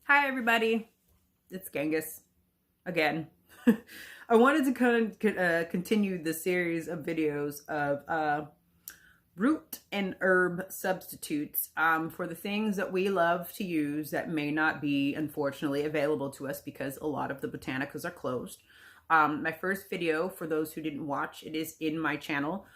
Hi everybody, it's Genghis again. I wanted to continue the series of videos of root and herb substitutes for the things that we love to use that may not be unfortunately available to us because a lot of the botanicas are closed. My first video, for those who didn't watch, it is in my channel.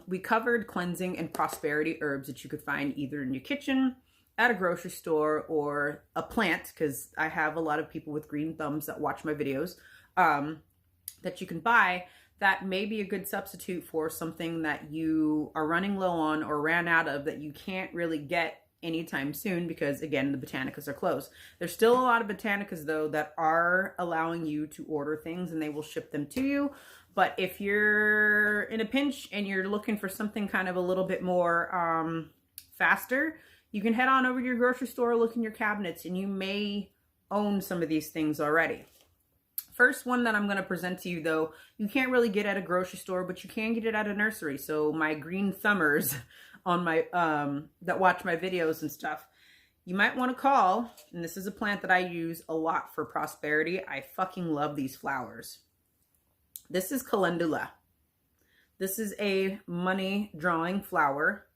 We covered cleansing and prosperity herbs that you could find either in your kitchen, at a grocery store, or a plant, because I have a lot of people with green thumbs that watch my videos, that you can buy that may be a good substitute for something that you are running low on or ran out of that you can't really get anytime soon because, again, the botanicas are closed. There's still a lot of botanicas, though, that are allowing you to order things and they will ship them to you. But if you're in a pinch and you're looking for something kind of a little bit more faster, you can head on over to your grocery store, look in your cabinets, and you may own some of these things already. First one that I'm going to present to you, though, you can't really get at a grocery store, but you can get it at a nursery. So my green thumbers on my that watch my videos and stuff, you might want to call. And this is a plant that I use a lot for prosperity. I fucking love these flowers. This is Calendula. This is a money drawing flower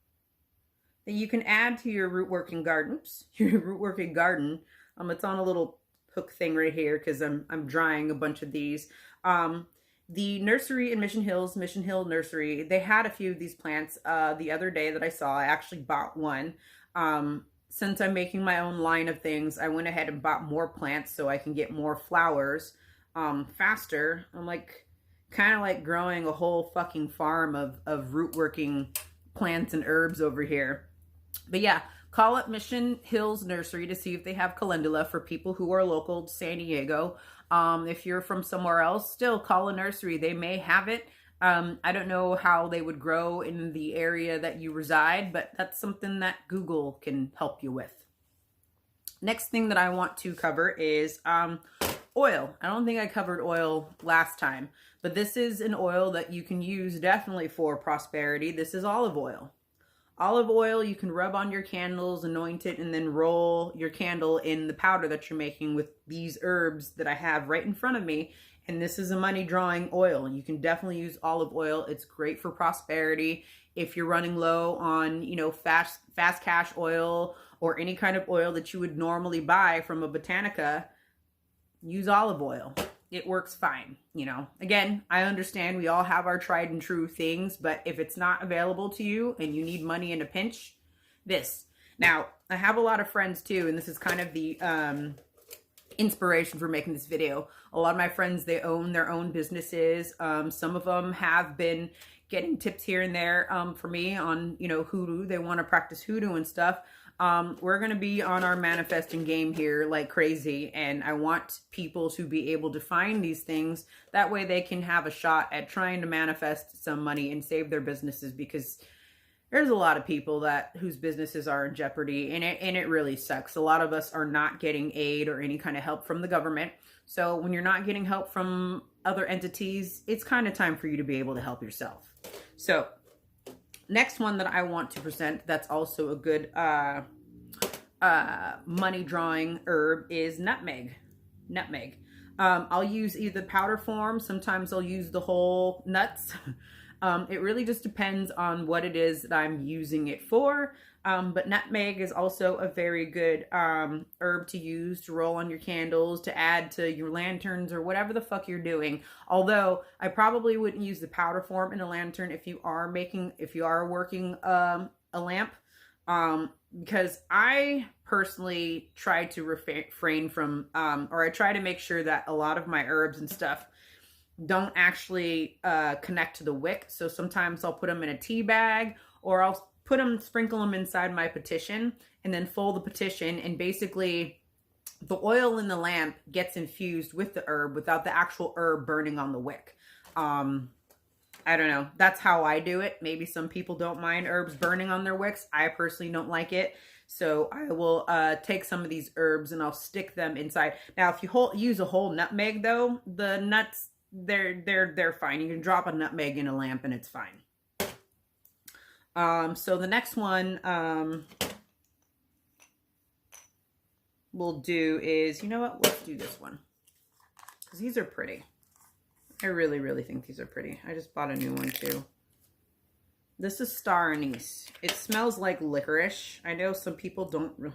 that you can add to your root working garden. It's on a little hook thing right here because I'm drying a bunch of these. The nursery in Mission Hill Nursery, they had a few of these plants the other day that I saw. I actually bought one. Since I'm making my own line of things, I went ahead and bought more plants so I can get more flowers faster. I'm like kind of like growing a whole fucking farm of root working plants and herbs over here. But yeah, call up Mission Hills Nursery to see if they have calendula for people who are local to San Diego. If you're from somewhere else, still call a nursery. They may have it. I don't know how they would grow in the area that you reside, but that's something that Google can help you with. Next thing that I want to cover is oil. I don't think I covered oil last time, but this is an oil that you can use definitely for prosperity. This is olive oil. Olive oil you can rub on your candles, anoint it, and then roll your candle in the powder that you're making with these herbs that I have right in front of me. And this is a money drawing oil. You can definitely use olive oil. It's great for prosperity. If you're running low on, fast cash oil or any kind of oil that you would normally buy from a botanica, use olive oil. It works fine. Again, I understand we all have our tried and true things, but if it's not available to you and you need money in a pinch, this. Now, I have a lot of friends too, and this is kind of the inspiration for making this video. A lot of my friends, they own their own businesses. Some of them have been getting tips here and there for me on, Hoodoo. They want to practice Hoodoo and stuff. We're going to be on our manifesting game here like crazy, and I want people to be able to find these things. That way they can have a shot at trying to manifest some money and save their businesses, because there's a lot of people whose businesses are in jeopardy, and it really sucks. A lot of us are not getting aid or any kind of help from the government. So when you're not getting help from other entities, it's kind of time for you to be able to help yourself. So next one that I want to present that's also a good money drawing herb is nutmeg. I'll use either powder form. Sometimes I'll use the whole nuts. It really just depends on what it is that I'm using it for. But nutmeg is also a very good herb to use to roll on your candles, to add to your lanterns or whatever the fuck you're doing. Although I probably wouldn't use the powder form in a lantern if you are working a lamp. Because I personally try to refrain from, or I try to make sure that a lot of my herbs and stuff don't actually connect to the wick. So sometimes I'll put them in a tea bag, or I'll sprinkle them inside my petition and then fold the petition, and basically the oil in the lamp gets infused with the herb without the actual herb burning on the wick. I don't know. That's how I do it. Maybe some people don't mind herbs burning on their wicks. I personally don't like it. So I will take some of these herbs and I'll stick them inside. Now, if you use a whole nutmeg, though, the nuts, they're fine. You can drop a nutmeg in a lamp and it's fine. So the next one, we'll do is, you know what? Let's do this one. Because these are pretty. I really, really think these are pretty. I just bought a new one too. This is Star Anise. It smells like licorice. I know some people don't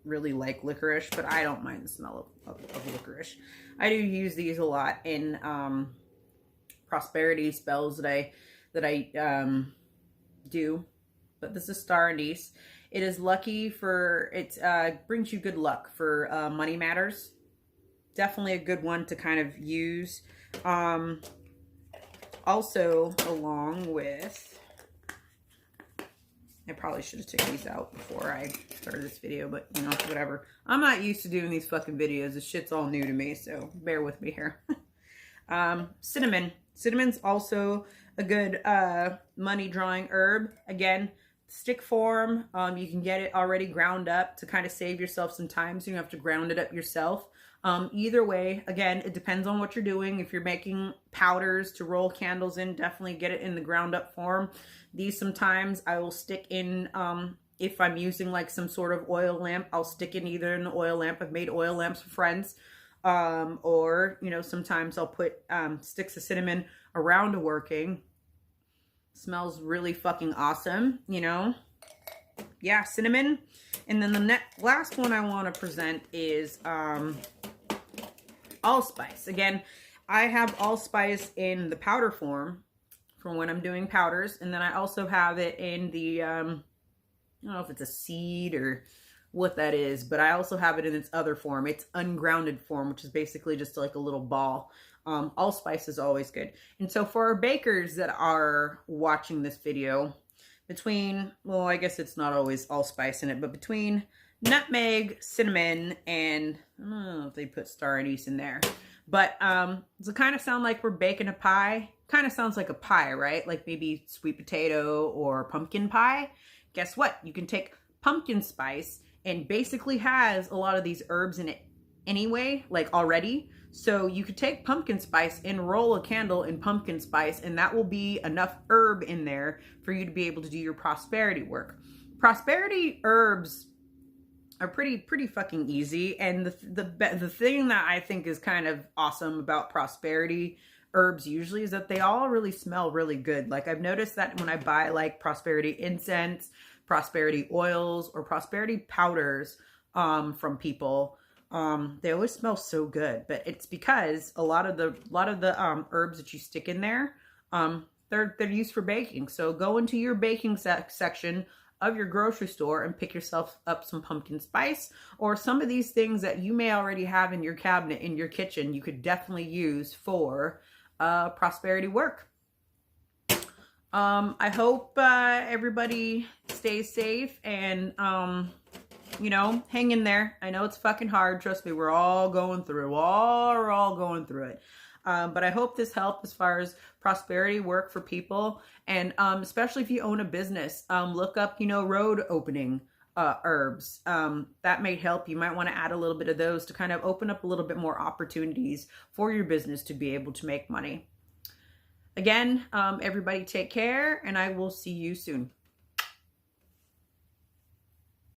really like licorice, but I don't mind the smell of licorice. I do use these a lot in prosperity spells that I do. But this is Star Anise. It is lucky for, it brings you good luck for money matters. Definitely a good one to kind of use. Also, along with, I probably should have taken these out before I started this video, but you know, whatever. I'm not used to doing these fucking videos. This shit's all new to me, so bear with me here. Cinnamon. Cinnamon's also a good money drawing herb. Again, stick form. You can get it already ground up to kind of save yourself some time, so you don't have to ground it up yourself. Either way, again, it depends on what you're doing. If you're making powders to roll candles in, definitely get it in the ground up form. These sometimes I will stick in, if I'm using like some sort of oil lamp, I'll stick in either in the oil lamp. I've made oil lamps for friends. Or, you know, sometimes I'll put sticks of cinnamon around a working. Smells really fucking awesome, you know. Yeah, cinnamon. And then the last one I want to present is Allspice. Again, I have Allspice in the powder form for when I'm doing powders, and then I also have it in the I don't know if it's a seed or what that is, but I also have it in its other form. It's ungrounded form, which is basically just like a little ball. Allspice is always good. And so for our bakers that are watching this video, between, well, I guess it's not always allspice in it, but between nutmeg, cinnamon, and I don't know if they put star anise in there, but does it kind of sound like we're baking a pie? Kind of sounds like a pie, right? Like maybe sweet potato or pumpkin pie. Guess what? You can take pumpkin spice, and basically has a lot of these herbs in it anyway, like already. So you could take pumpkin spice and roll a candle in pumpkin spice, and that will be enough herb in there for you to be able to do your prosperity work. Prosperity herbs are pretty fucking easy, and the thing that I think is kind of awesome about prosperity herbs usually is that they all really smell really good. Like I've noticed that when I buy like prosperity incense, prosperity oils, or prosperity powders from people, they always smell so good. But it's because a lot of the herbs that you stick in there, they're used for baking. So go into your baking section of your grocery store and pick yourself up some pumpkin spice, or some of these things that you may already have in your cabinet in your kitchen. You could definitely use for prosperity work. I hope everybody stays safe and you know, hang in there. I know it's fucking hard. Trust me, we're all going through. We're all going through it. But I hope this helped as far as prosperity work for people. And especially if you own a business, look up, you know, road opening herbs. That may help. You might want to add a little bit of those to kind of open up a little bit more opportunities for your business to be able to make money. Again, everybody take care, and I will see you soon.